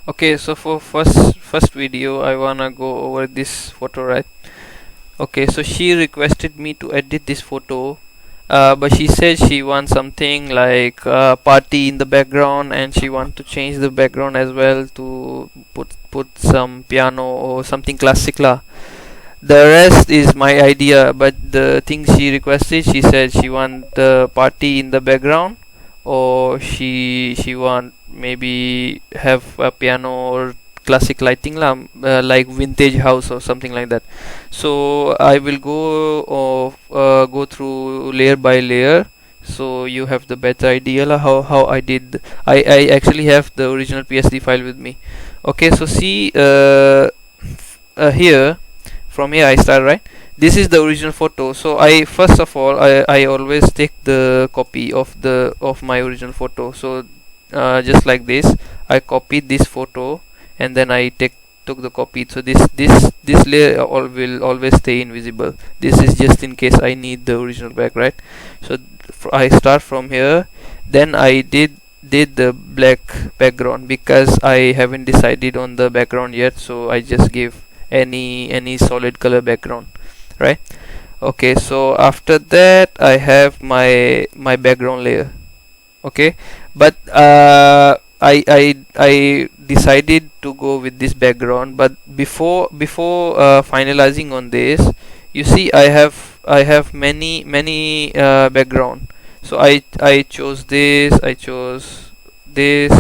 Okay, so for first video I wanna go over this photo, right? Okay, so she requested me to edit this photo, but she said she wants something like party in the background, and she want to change the background as well to put some piano or something classic lah. The rest is my idea, but the thing she requested, she said she want the party in the background, or she want maybe have a piano or classic lighting lah, like vintage house or something like that. So I will go through layer by layer, so you have the better idea lah how I did. I actually have the original PSD file with me. Okay, so see, here, from here I start, right? This is the original photo. So I first of all, I always take the copy of my original photo. So just like this, I copied this photo, and then I took the copy. So this layer will always stay invisible. This is just in case I need the original back, right? So I start from here, then I did the black background because I haven't decided on the background yet, so I just give any solid color background, right? Okay, so after that I have my background layer. Okay, but I decided to go with this background, but before finalizing on this, you see I have many background. So I chose this, I chose this,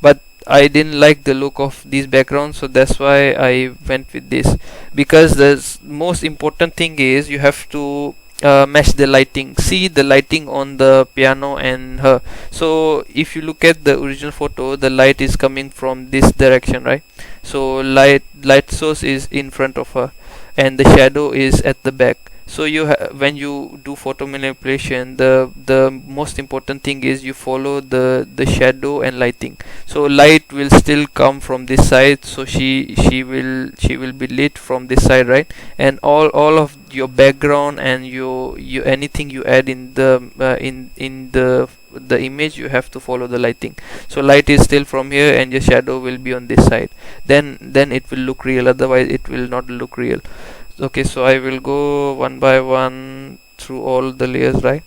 but I didn't like the look of these backgrounds, so that's why I went with this. Because the most important thing is you have to match the lighting. See the lighting on the piano and her. So if you look at the original photo, the light is coming from this direction, right? So light source is in front of her, and the shadow is at the back. So when you do photo manipulation, the most important thing is you follow the shadow and lighting. So light will still come from this side, so she will be lit from this side, right? And all of your background and you anything you add in the image, you have to follow the lighting. So light is still from here, and your shadow will be on this side. Then it will look real, otherwise it will not look real. Okay, so I will go one by one through all the layers, right?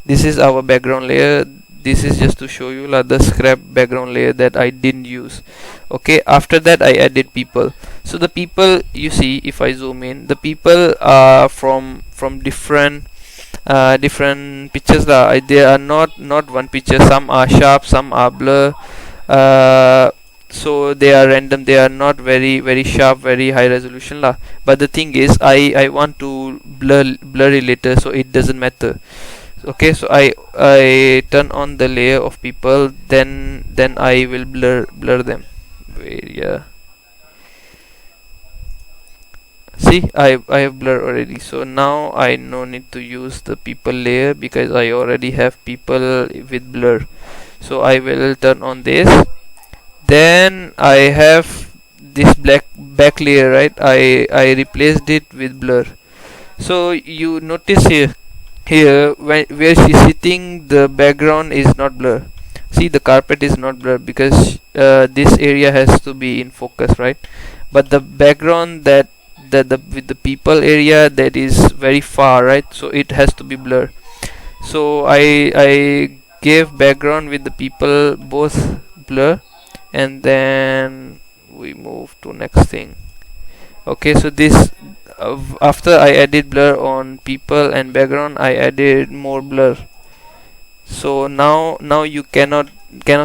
This is our background layer. This is just to show you the scrap background layer that I didn't use. Okay, after that I added people. So the people, you see, if I zoom in, the people are from different pictures lah. They are not one picture. Some are sharp, some are blur. So they are random, they are not very sharp, very high resolution lah. But the thing is, I want to blur it later, so it doesn't matter. Okay, so I turn on the layer of people, then I will blur them. Wait, yeah, see, I have blur already. So now I no need to use the people layer because I already have people with blur. So I will turn on this. Then I have this black back layer, right? I replaced it with blur. So you notice here where she's sitting, the background is not blur. See, the carpet is not blur because this area has to be in focus, right? But the background that with the people area, that is very far, right? So it has to be blur. So I gave background with the people both blur, and then we move to next thing. Okay, so this after I added blur on people and background, I added more blur. So now you cannot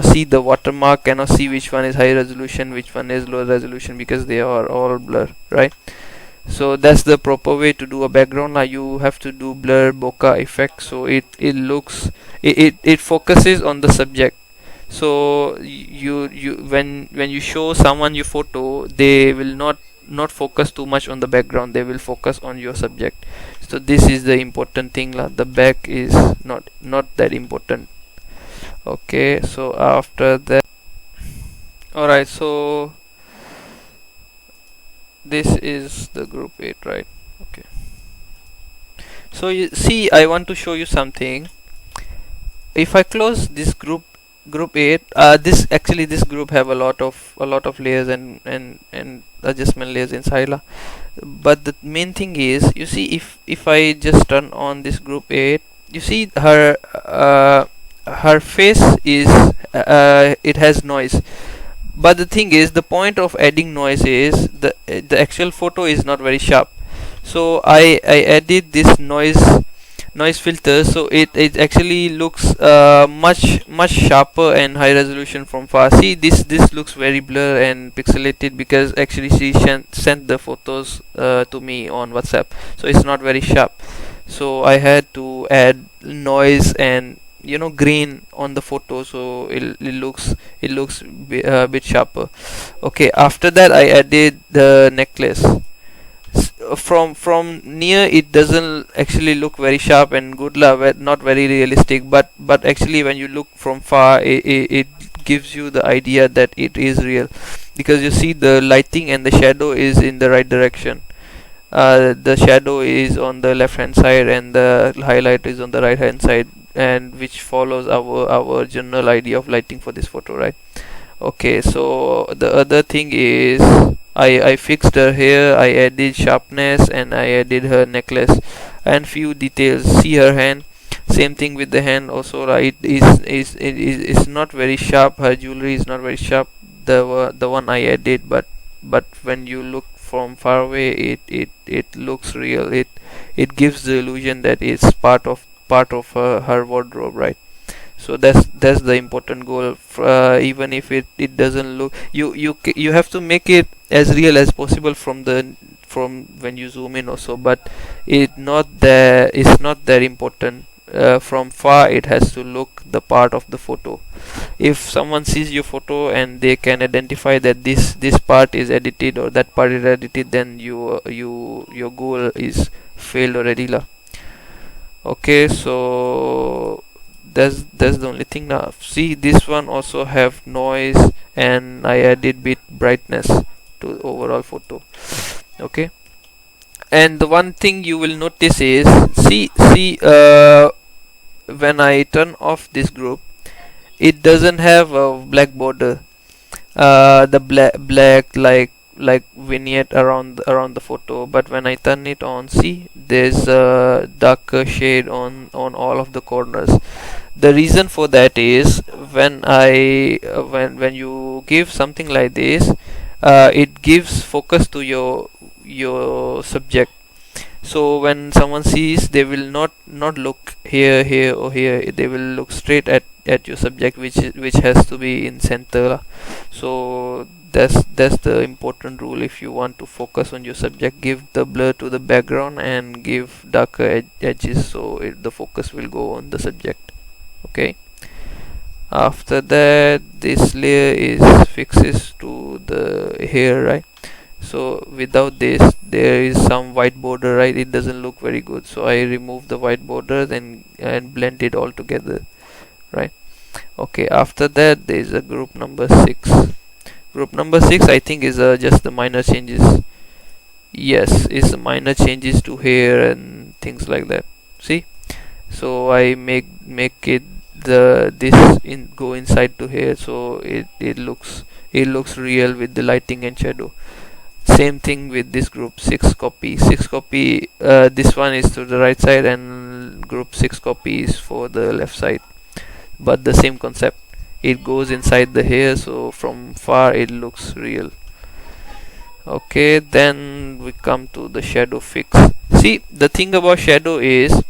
see the watermark, cannot see which one is high resolution, which one is low resolution, because they are all blur, right? So that's the proper way to do a background. Now you have to do blur bokeh effect, so it looks, it focuses on the subject. So you when you show someone your photo, they will not focus too much on the background, they will focus on your subject. So this is the important thing lah. The back is not that important. Okay, so after that, alright, so this is the group 8, right? Okay, so you see, I want to show you something. If I close this group, group 8, this group have a lot of layers and adjustment layers inside lah. But the main thing is, you see, if I just turn on this group 8, you see her face is it has noise. But the thing is, the point of adding noise is the actual photo is not very sharp. So I added this noise filter, so it actually looks much sharper and high resolution from far. See, this looks very blur and pixelated because actually she sent the photos to me on WhatsApp, so it's not very sharp. So I had to add noise and green on the photo, so it looks a bit sharper. Okay, after that I added the necklace. From near it doesn't actually look very sharp and good lah, not very realistic, but actually when you look from far, it gives you the idea that it is real, because you see the lighting and the shadow is in the right direction. The shadow is on the left hand side and the highlight is on the right hand side, and which follows our general idea of lighting for this photo, right? Okay, so the other thing is, I fixed her hair, I added sharpness, and I added her necklace and few details. See her hand, same thing with the hand also, right? Is not very sharp. Her jewelry is not very sharp, the one I added, but when you look from far away, it looks real. It gives the illusion that it's part of her wardrobe, right? So that's the important goal. Even if it doesn't look, you have to make it as real as possible from when you zoom in also, but it's not that important. From far it has to look the part of the photo. If someone sees your photo and they can identify that this part is edited or that part is edited, then your goal is failed already lah. Okay, so that's the only thing now. See, this one also have noise, and I added bit brightness to overall photo. Okay, and the one thing you will notice is, see when I turn off this group, it doesn't have a black border, the black like vignette around the photo. But when I turn it on, see, there's a darker shade on all of the corners. The reason for that is, when you give something like this, it gives focus to your subject. So when someone sees, they will not look here or here. They will look straight at your subject, which has to be in center. So that's the important rule. If you want to focus on your subject, give the blur to the background and give darker edges, so the focus will go on the subject. Okay, after that, this layer is fixes to the hair, right? So without this, there is some white border, right? It doesn't look very good, so I remove the white border and blend it all together, right? Okay, after that, there is a group number 6. Group number 6, I think, is just the minor changes. Yes, it's minor changes to hair and things like that. See, so I make it go inside to hair, so it looks real with the lighting and shadow. Same thing with this group 6 copy. This one is to the right side, and group 6 copy is for the left side, but the same concept. It goes inside the hair, so from far it looks real. Okay, then we come to the shadow fix. See, the thing about shadow is,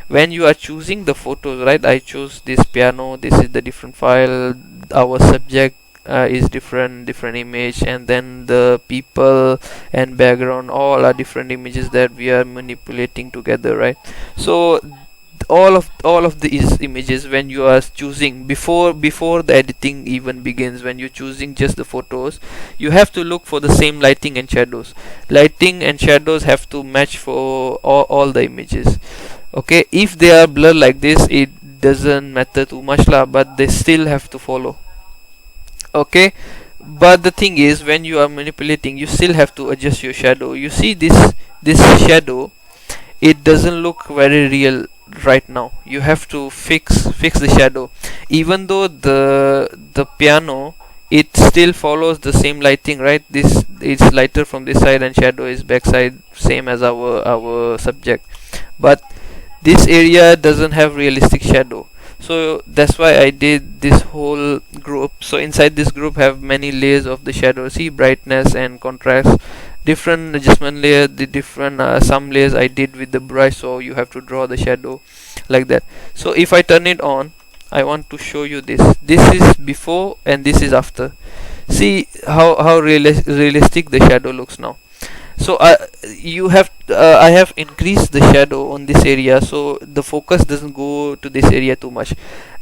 when you are choosing the photos, right? I chose this piano, this is the different file, our subject is different image, and then the people and background all are different images that we are manipulating together, right? So all of these images, when you are choosing, before the editing even begins, when you're choosing just the photos, you have to look for the same lighting and shadows. Lighting and shadows have to match for all the images. Okay, if they are blurred like this, it doesn't matter too much lah, but they still have to follow. Okay, but the thing is, when you are manipulating, you still have to adjust your shadow. You see this shadow, it doesn't look very real, right now. You have to fix the shadow. Even though the piano, it still follows the same lighting, right? This is lighter from this side and shadow is backside, same as our subject, but this area doesn't have realistic shadow. So that's why I did this whole group. So inside this group have many layers of the shadow. See, brightness and contrast, different adjustment layer, the different some layers I did with the brush, so you have to draw the shadow like that. So if I turn it on, I want to show you this. This is before and this is after. See how realistic the shadow looks now. So I have increased the shadow on this area, so the focus doesn't go to this area too much,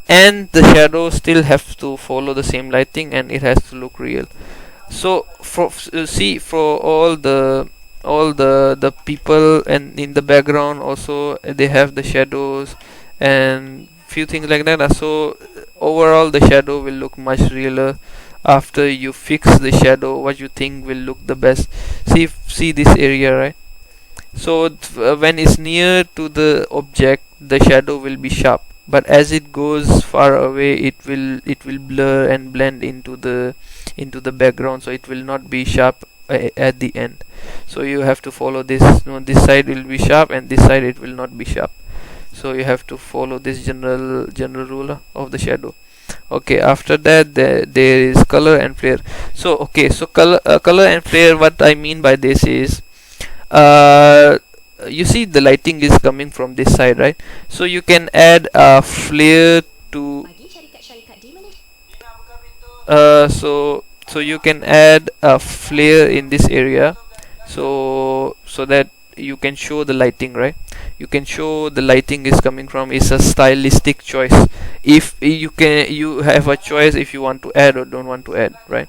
and the shadow still have to follow the same lighting and it has to look real. So see, for all the people and in the background also, they have the shadows and few things like that. So overall the shadow will look much realer after you fix the shadow. What you think will look the best? See this area, right? So when it's near to the object, the shadow will be sharp, but as it goes far away, it will blur and blend into the background, so it will not be sharp at the end. So you have to follow this. This side will be sharp and this side it will not be sharp, so you have to follow this general rule of the shadow. Okay, after that there is color and flare. So okay, so color and flare, what I mean by this is, uh, you see the lighting is coming from this side, right? So you can add a flare to so you can add a flare in this area, so that you can show the lighting, right? You can show the lighting is coming from. It's a stylistic choice. If you have a choice if you want to add or don't want to add, right?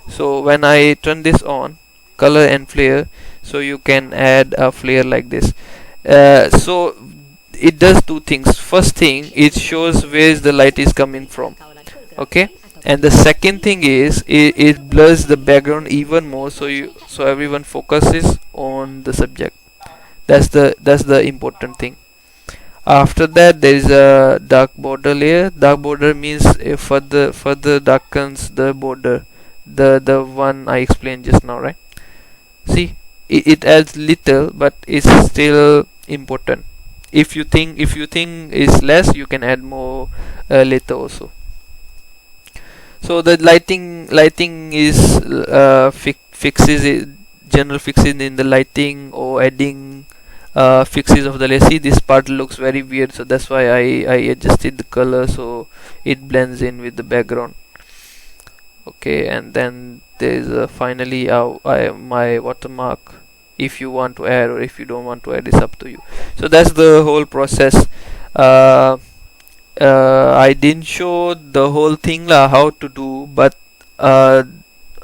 So when I turn this on, color and flare, so you can add a flare like this. So it does two things. First thing, it shows where the light is coming from, okay? And the second thing is, it blurs the background even more, so everyone focuses on the subject. That's the important thing. After that there is a dark border layer. Dark border means further darkens the border, the one I explained just now, right? See, it adds little, but it's still important. If you think is less, you can add more later also. So the lighting is fixes it, general fixes in the lighting, or adding fixes of the layer. See, this part looks very weird, so that's why I adjusted the color so it blends in with the background. Okay, and then there's finally my watermark. If you want to add or if you don't want to add, it's up to you. So that's the whole process. uh, I didn't show the whole thing how to do, but uh,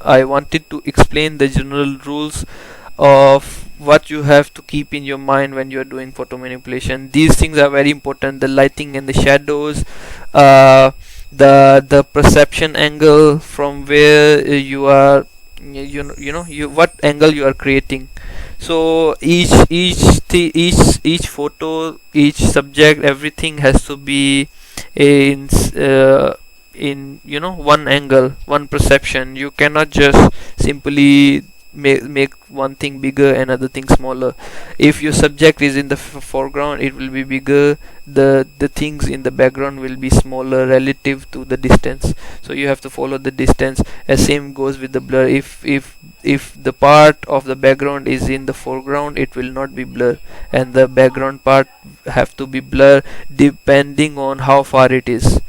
I wanted to explain the general rules of what you have to keep in your mind when you are doing photo manipulation. These things are very important: the lighting and the shadows, uh, the perception angle from where you are, you what angle you are creating. So each photo, each subject, everything has to be in one angle, one perception. You cannot just simply make one thing bigger and other thing smaller. If your subject is in the foreground, it will be bigger. The things in the background will be smaller relative to the distance, so you have to follow the distance. As same goes with the blur. If the part of the background is in the foreground, it will not be blur, and the background part have to be blur depending on how far it is.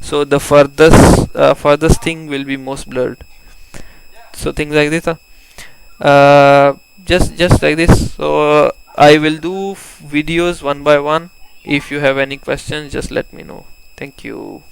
So the furthest thing will be most blurred. So things like this. Just like this. So I will do videos one by one. If you have any questions, just let me know. Thank you.